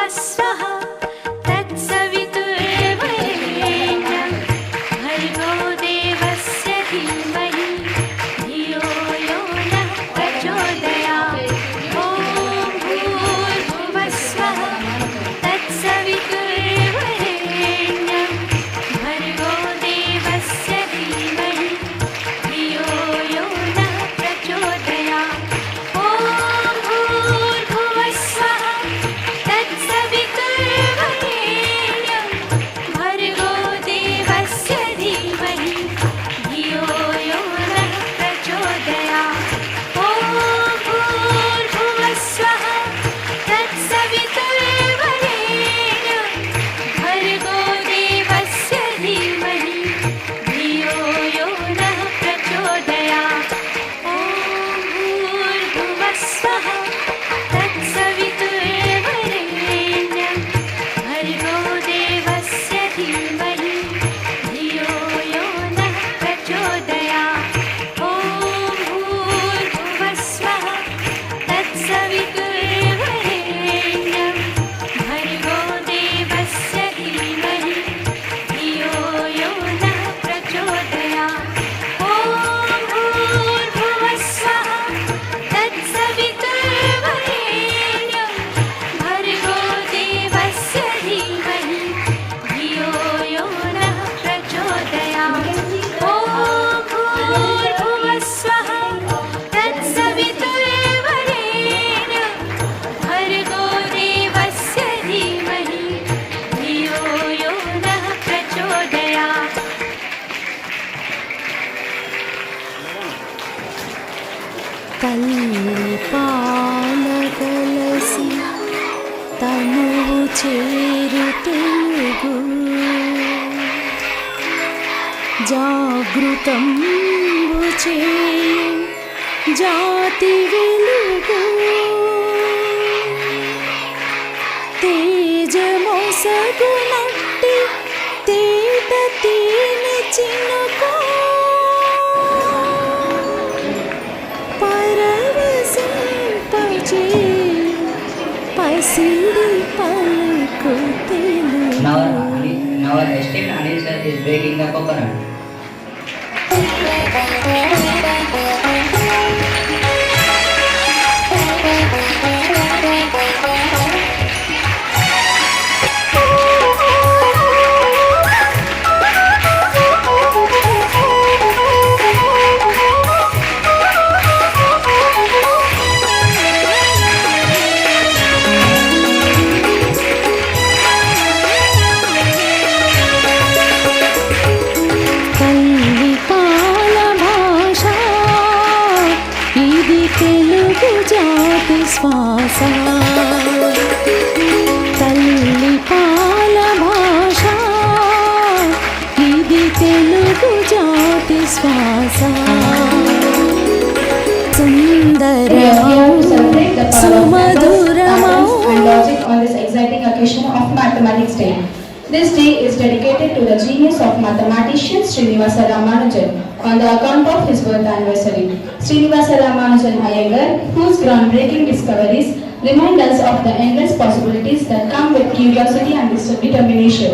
भूर्भुवस्वः तत्सवितुर्वरेण्यं भर्गो देवस्य धीमहि धियो यो नः प्रचोदयात्। ॐ भूर्भुवस्वः तत्सवितुर्वरेण्यं भर्गो देवस्य धीमहि धियो यो नः प्रचोदयात्। ॐ भूर्भुवस्वः तत्सवितुर्वरेण्यं भर्गो देवस्य धीमहि धियो यो नः प्रचोदयात्। ॐ भूर्भुवस्वः तत्सवितुर्वरेण्यं भर्गो देवस्य धीमहि धियो यो नः प्रचोदयात्। ॐ भूर्भुवस्वः तत्सवितुर्वरेण्यं भर्गो देवस्य धीमहि धियो यो नः प्रचोदयात्। ॐ भूर्भुवस्वः तत्सवितुर्वरेण्यं भर्गो देवस्य धीमहि धियो यो नः प्रचोदयात्। ॐ भूर्भुवस्वः तत्सवितुर्वरेण्यं भर्गो देवस्य धीमहि धियो यो नः प्रचोदयात्। ॐ भूर्भुवस्वः तत्सवितुर्वरेण्यं भर्गो देवस्य धीमहि धियो यो नः प्रचोदयात्। కల్పాలకలసి తనువు చేరు తెలుగు జాగృతం చేయు జాతి వెలుగు తేజమొసగునట్టి తేట తేనె చినుకు పరవశింపజే పసిడి పలుకు Telugu. Now our esteemed Anil sir is breaking the coconut. తల్లి పాల భాష ఇది తెలుగు జాతి శ్వాస. తల్లి పాల భాష ఇది తెలుగు జాతి శ్వాస. We are here to celebrate the power of numbers, సుమధురమౌ patterns and logic on this exciting occasion of Mathematics Day. This day is dedicated to the genius of mathematician Srinivasa Ramanujan on the account of his birth anniversary. Srinivasa Ramanujan Iyengar, whose groundbreaking discoveries remind us of the endless possibilities that come with curiosity and determination,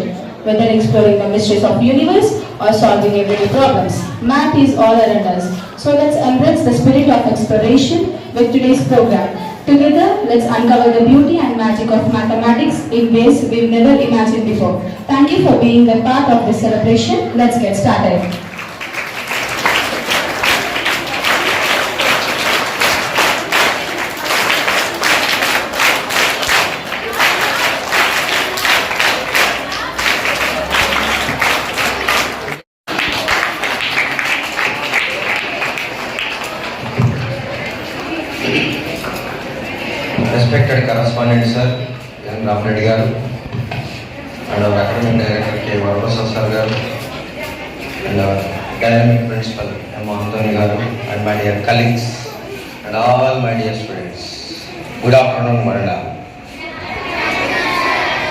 whether exploring the mysteries of universe or solving everyday problems. Math is all around us. So let's embrace the spirit of exploration with today's program. Together, let's uncover the beauty and magic of mathematics in ways we've never imagined before. Thank you for being a part of this celebration. Let's get started. Respected correspondent sir, N. Ramreddy garu, and our academic director K. Varaprasad sir garu, and our dynamic principal M. Anthony garu, and my dear colleagues, and all my dear students. Good afternoon, Marina.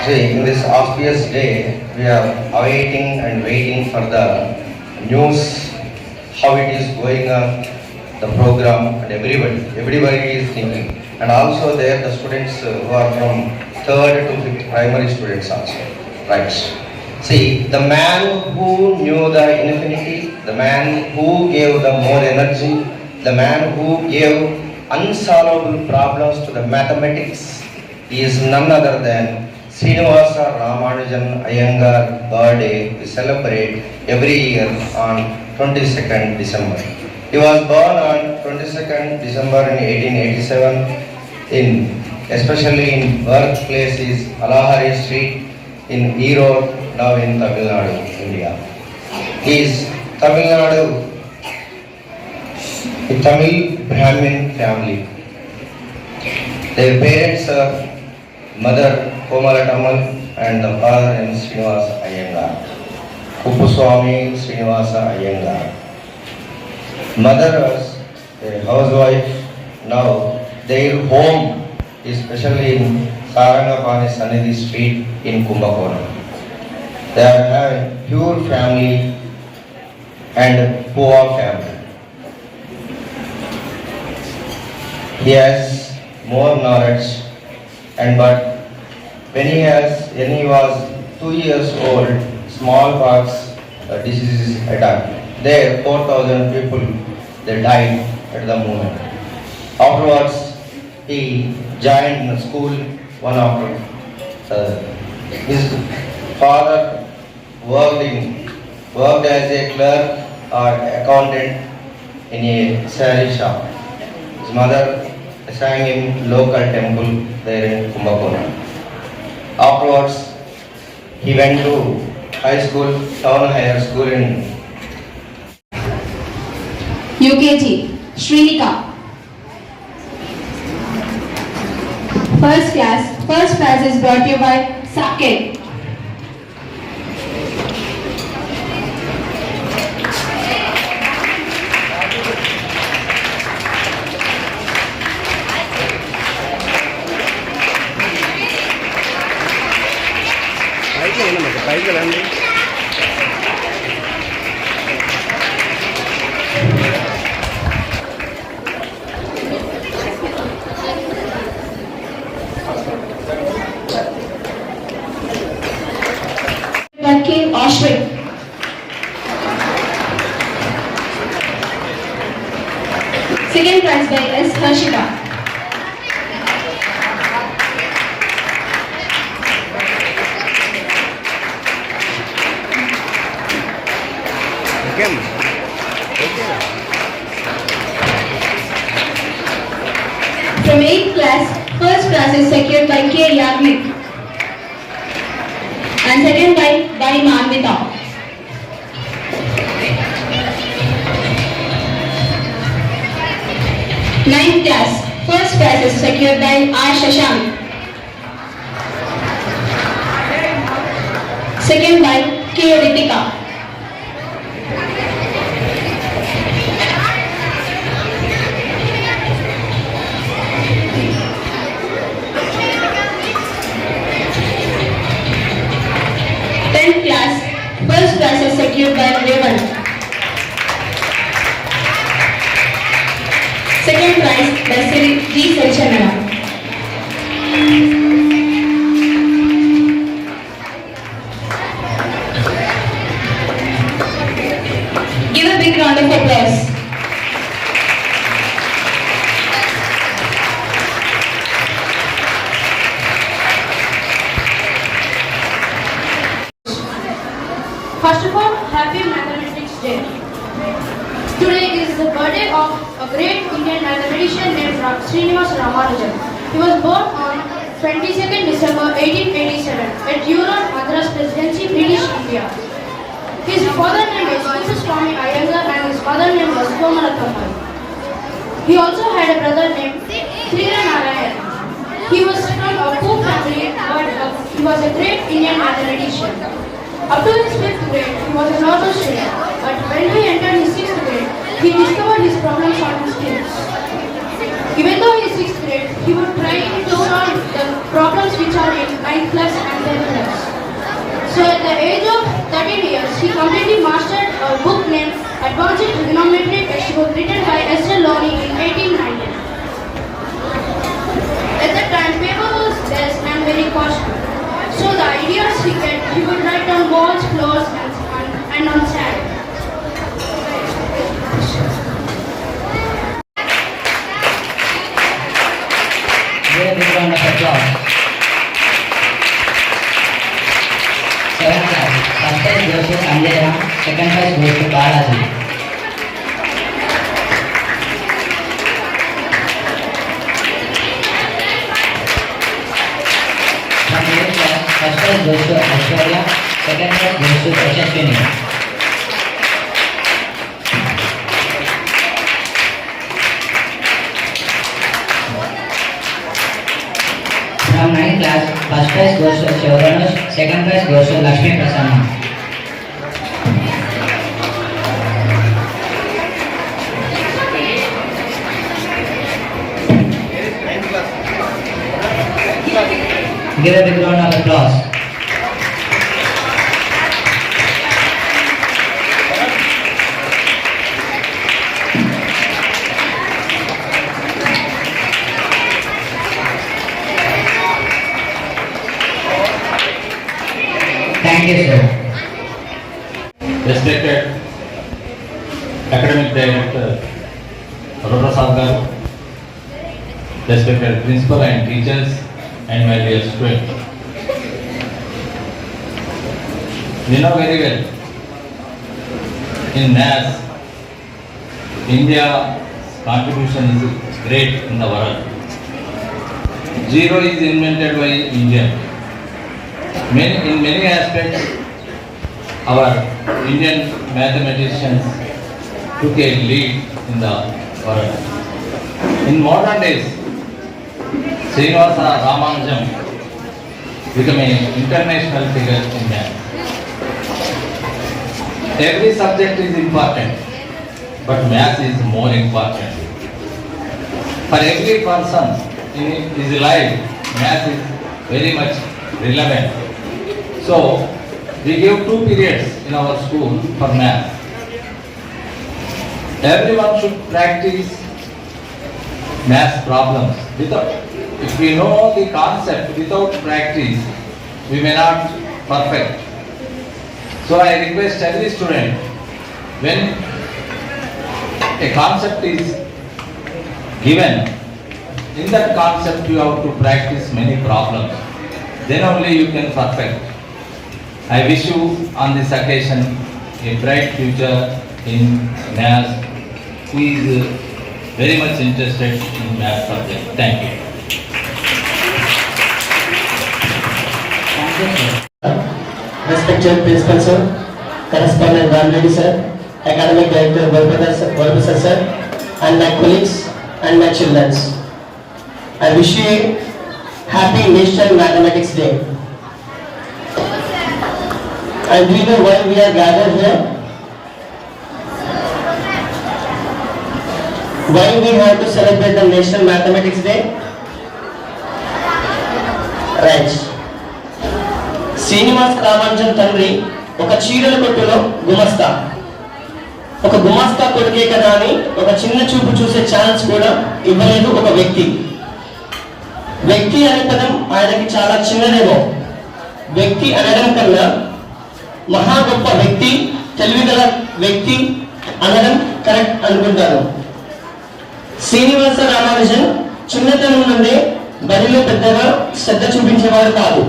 See, in this auspicious day, we are awaiting and waiting for the news, how it is going on, the program, and everybody is thinking. and also there the students who are from 3rd to 5th primary students also. Right. See, the man who knew the infinity, the man who gave the more energy, the man who gave unsolvable problems to the mathematics is none other than Srinivasa Ramanujan Iyengar birthday we celebrate every year on 22nd December. He was born on 22nd December in 1887 especially in birthplace is Alahari Street in Erode, now in Tamil Nadu, India. He is Tamil Nadu, a Tamil Brahmin family. Their parents are mother Komala Tamal and the father name Srinivasa Iyengar. Kuppuswamy Srinivasa Iyengar. Mother was a housewife. Now their home is especially in Sarangapani Sannidhi Street in Kumbakonam. They have a pure family and poor family. He has more knowledge, and but when he was 2 years old, smallpox disease attacked. There 4,000 people they died at the moment. Afterwards, he joined the school one after other. His father worked as a clerk or accountant in a saree shop. His mother sang in local temple there in Kumbakonam. Afterwards, he went to high school, town higher school in UKG, Srinika. First prize is brought to you by Saket. King Oshwin. Second prize by S. Harshita. From 8th class, first prize is secured by K. Yagnik. And second by Manvita. Ninth class, first prize is secured by R. Shashank. Second by K. Ritika. Class, first prize is secured by Revan. Second prize by G. Sachanana. Give a big round of applause. First of all, happy Mathematics Day. Today is the birthday of a great Indian mathematician named Srinivasa Ramanujan. He was born on 22nd December 1887 at Erode, Madras Presidency, British India. His father name is Kuppuswamy Iyengar and his mother name was Komala Tamal. He also had a brother named Narayan. He was from a poor family, but he was a great Indian mathematician. Up to his 5th grade, he was a normal student, but when he entered his 6th grade, he discovered his problem-solving skills. Even though in 6th grade, he would try to solve the problems which are in 9th class and 10th class. So at the age of 13 years, he completely mastered a book named Advanced Trigonometry Textbook written by S. L. Loney in 1890. At that time, paper was less and very costly. So the ideas he would write on walls, floors, and on sand. Give a big round of applause. 7th class. First prize goes to Anjana. Second prize goes to Balaji. From 8th class, first prize goes to Aishwarya. Second prize goes to Yashaswini. From 9th class, first prize goes to Shivaranush, second prize goes to Lakshmi Prasanna. Give a big round of applause. Thank you, sir. Respected Academic Director Arora Saab garu, respected Principal and teachers, and my dear students. You know very well, in maths, India's contribution is great in the world. Zero is invented by India. In many aspects, our Indian mathematicians took a lead in the world. In modern days, Srinivasa Ramanujan became an international figure in math. Every subject is important, but math is more important. For every person in his life, math is very much relevant. So, we give 2 periods in our school for math. Everyone should practice math problems. If we know the concept without practice, we may not perfect. So I request every student, when a concept is given, in that concept you have to practice many problems. Then only you can perfect. I wish you on this occasion a bright future in maths. Who is very much interested in math subject. Thank you. Thank you, sir. Respected Principal Sir, Correspondent Ramreddy Sir, Academic Director Varpasa Sir, and my colleagues and my children. I wish you a happy National Mathematics Day. And do you know why we are gathered here? Why we have to celebrate the National Mathematics Day? Right. Srinivasa Ramanujan తండ్రి ఒక చీరల కొట్టులో గుమస్తా. ఒక గుమస్తా కొడుకే కదా అని ఒక చిన్న చూపు చూసే ఛాన్స్ కూడా ఇవ్వలేదు ఒక వ్యక్తి. వ్యక్తి అనే పదం ఆయనకి చాలా చిన్నదేమో. వ్యక్తి అనడం కన్నా మహా గొప్ప వ్యక్తి, తెలివిగల వ్యక్తి అనడం కరెక్ట్ అనుకుంటాను. శ్రీనివాస రామానుజన్ చిన్నతనం నుండే బడిలో పెద్దగా శ్రద్ధ చూపించేవారు కాదు.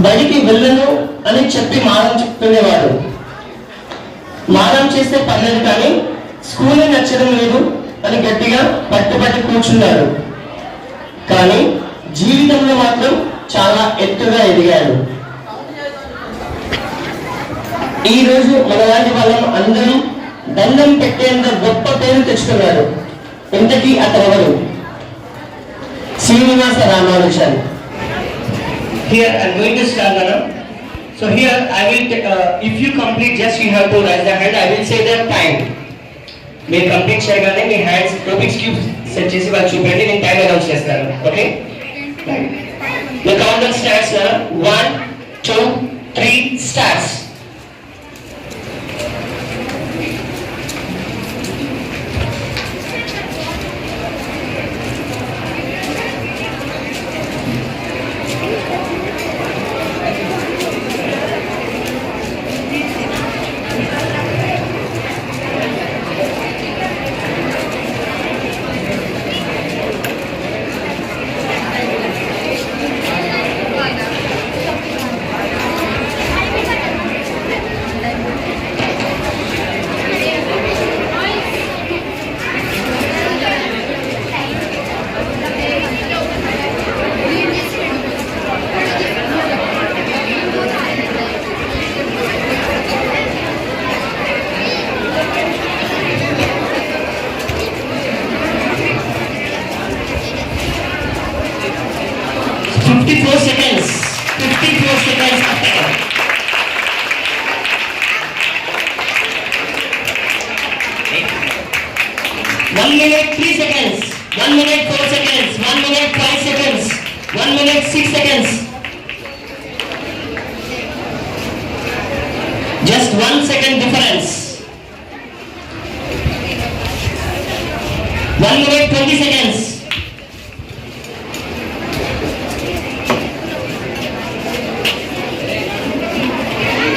బడికి వెళ్ళను అని చెప్పి మారం చెప్తుండేవాడు. మారం చేస్తే పర్లేదు కానీ స్కూల్ నచ్చడం లేదు అని గట్టిగా పట్టుబట్టి కూర్చున్నాడు. కానీ జీవితంలో మాత్రం చాలా ఎత్తుగా ఎదిగాడు. ఈ రోజు మనలాంటి వాళ్ళం అందరూ దండం పెట్టేంత గొప్ప పేరు తెచ్చుకున్నాడు. ఇంతకీ అతనెవరు? Srinivasa Ramanujan. Here I am going to start now. So here I will, if you complete, just you have to raise the hand. I will say the time. మీరు కంప్లీట్ చేయగానే మీ హ్యాండ్స్ రూబిక్స్ క్యూబ్ సెట్ చేసి వాళ్ళు చూపండి. నేను time announce చేస్తాను. Okay, the countdown starts now. 1 2 3 starts. 54 seconds. 54 seconds after. 1 minute 3 seconds. 1 minute 4 seconds. 1 minute 5 seconds. 1 minute 6 seconds. Just 1 second difference. 1 minute 20 seconds.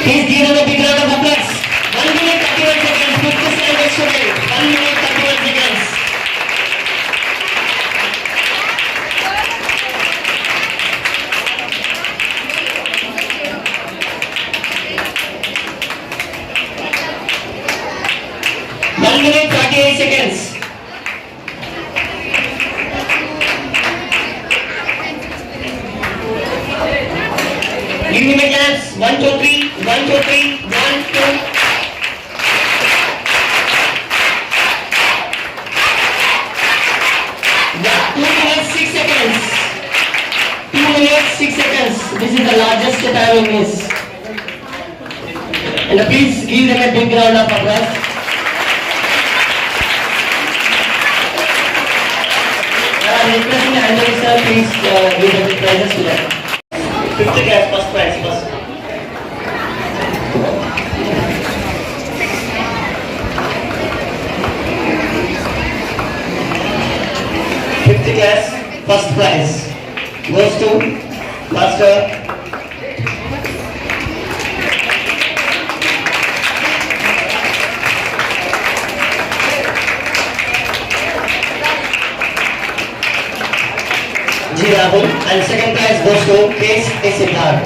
Please give them a big round of applause. 1 minute 31 seconds. 57 student. 1 minute 31 seconds. One minute 48 seconds. Give me my chance. 1, 2, 3. 1, 2, 3. 1, 2. Yeah, 2 minutes 6 seconds. 2 minutes 6 seconds. This is the largest time in this. And please give them a big round of applause. Requesting Anjali sir, please give the prizes to them. 5th class, first prize, first. Fifth class, first prize goes to Master G. Rahul, and second prize goes to K. Siddharth.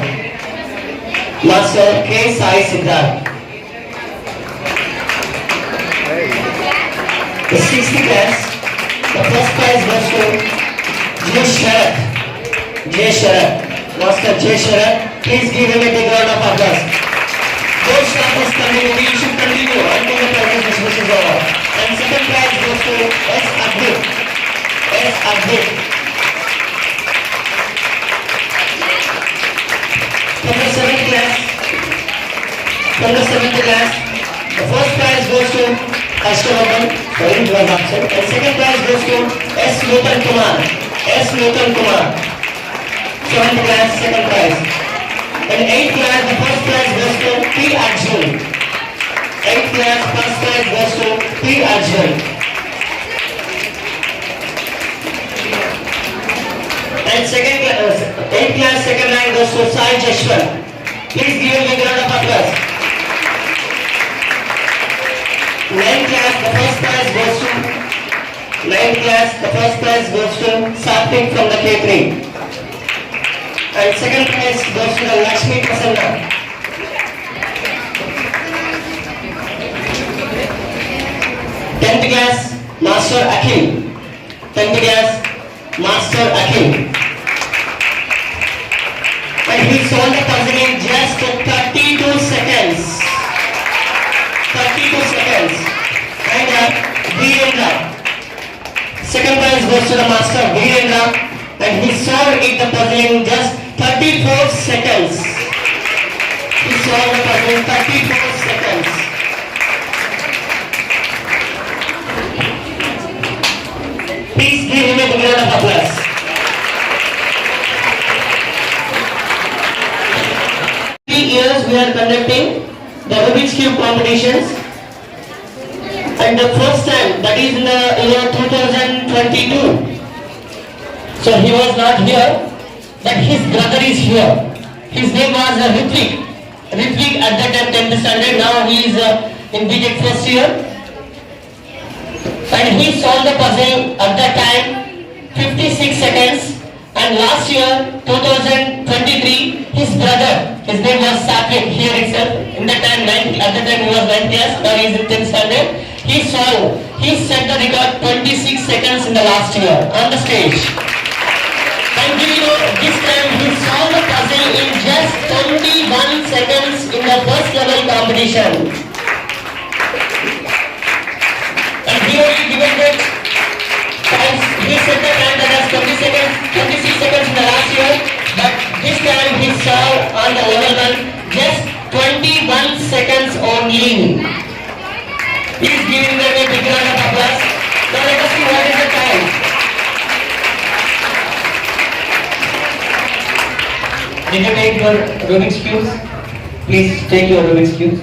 Master K. Sai Siddharth. The 6th class, the first prize goes to J. Sharath. J. Sharath. Master J. Sharath, please give him a big round of applause. Those staff is coming, we should continue until the prize distribution is over. And second prize goes to S. Abdul. S. Abdul. From the 7th class, the first prize goes to Ashtavardhan, sorry, he was absent, and second prize goes to S. Nutan Kumar. S. Nutan Kumar. 7th class, second prize. In 8th class, the first prize goes to P. Arjun. 8th class, first prize goes to P. Arjun. And 8th class, second rank goes to Sai Jashwant. Please give him a round of applause. 9th class, the first prize goes to 9th class, the first prize goes to Satvik from the K3. And second prize goes to the Lakshmi Prasanna. 10th class, Master Akhil. 10th class, Master Akhil. And he solved the puzzle in just 32 seconds. 32 seconds. And Virendra. Second prize goes to the master Virendra. And he solved the puzzle in just 34 seconds. He solved the puzzle in 34 seconds. Please give him a big round of applause. Years we are conducting the Rubik's Cube competitions, and the first time, that is in the year 2022. So he was not here, but his brother is here. His name was Ritvik. Ritvik at that time 10th standard, now he is in BTech first year. And he solved the puzzle at that time 56 seconds. And last year, 2023, his brother, his name was Satvik, here itself, in that time, at that time he was 9th class, now he is in 10th standard. He set the record 26 seconds in the last year on the stage. And you know, this time he solved the puzzle in just 21 seconds in the first level competition. And he only given that he set the time that has 26 seconds in the last year, but Did you take your Rubik's cubes? Please take your Rubik's cubes.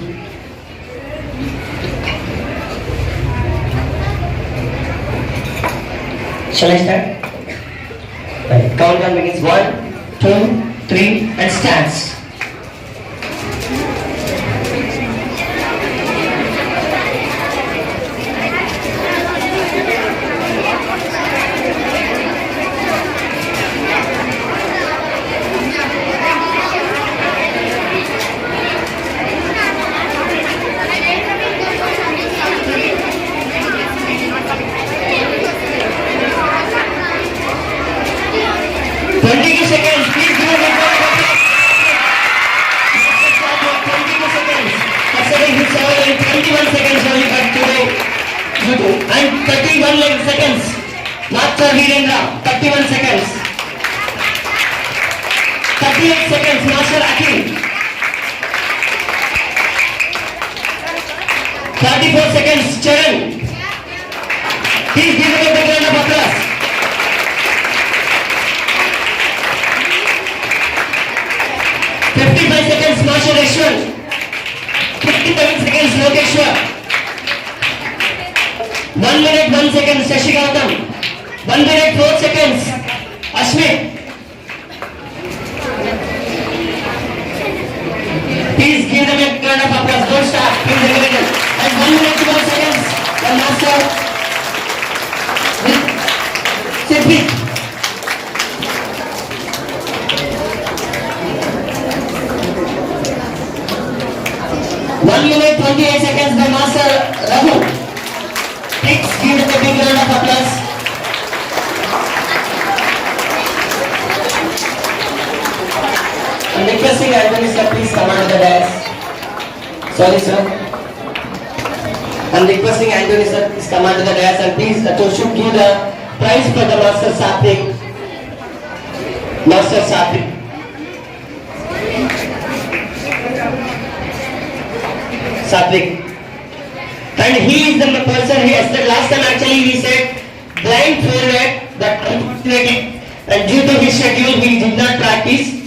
Shall I start? Right. Countdown begins. 1, 2, 3, and stands. Seconds, please give a big round of applause. 22 seconds. Considering his level in 21 seconds only, but today, and 31 seconds. Master Virendra, 31 seconds. 38 seconds, Master Akhil. 34 seconds, Charan. Please give a big round of applause. 55 seconds, Master Ashwin. 57 seconds, Lokeshwar. 1 minute, 1 second, Shashi Gautam. 1 minute, 4 seconds, Ashmit. Please give them a round of applause. Don't stop. Please encourage them. And 1 minute, 12 seconds, the Master Siddhi. 1 minute 28 seconds, the Master Raghu. Please give them a big round of applause. I'm requesting Anthony sir, please come onto the dais. Sorry sir. I'm requesting Anthony sir, please come onto the dais and please should give the prize for the Master Satvik. Master Satvik. Satvik. And he is the person, he has said last time actually he said blindfolded, but unfortunately and due to his schedule he did not practice,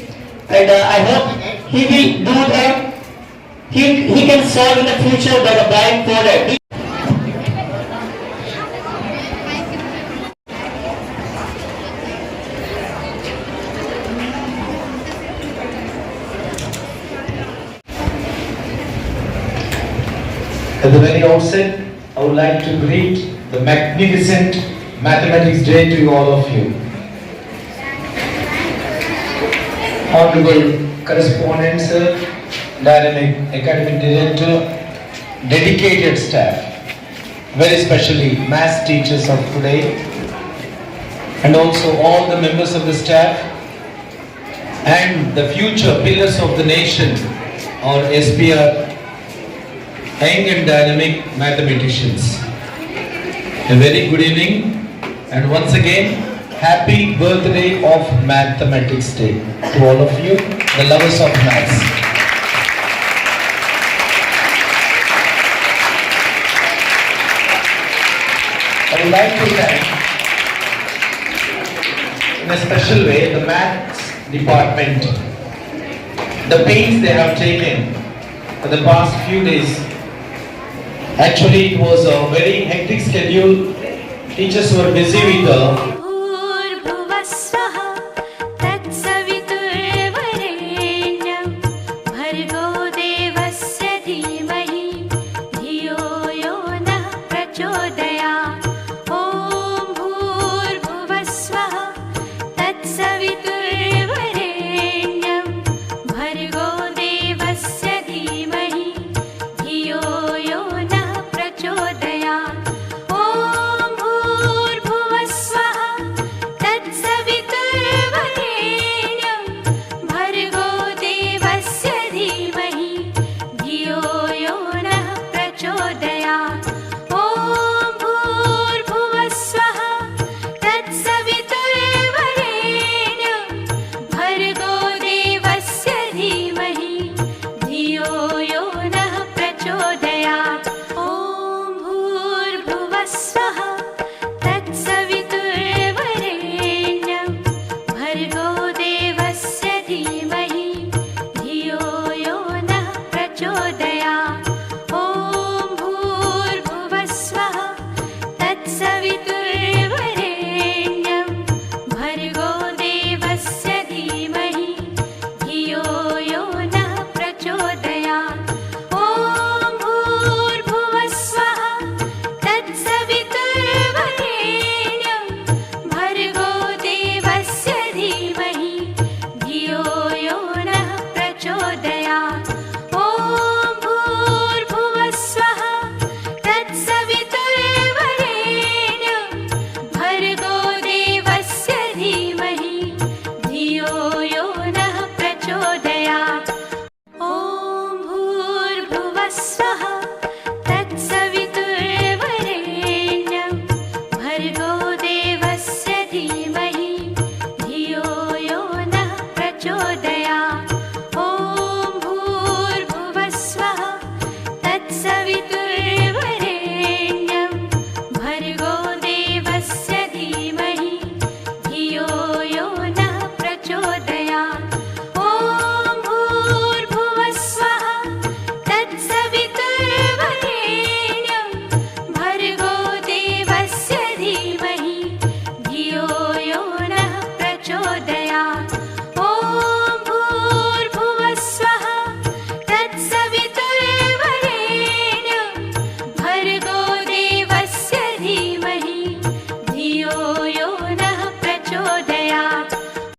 and I hope he will do that. He can solve in the future by the blindfolded. At the very outset, I would like to greet the magnificent Mathematics Day to all of you. Honorable correspondent sir, dynamic academic director, dedicated staff, very especially maths teachers of today, and also all the members of the staff and the future pillars of the nation, or SPR, young and dynamic mathematicians. A very good evening, and once again, happy birthday of Mathematics Day to all of you, the lovers of maths. I would like to thank, in a special way, the maths department, the pains they have taken for the past few days. Actually, it was a very hectic schedule. Teachers were busy with the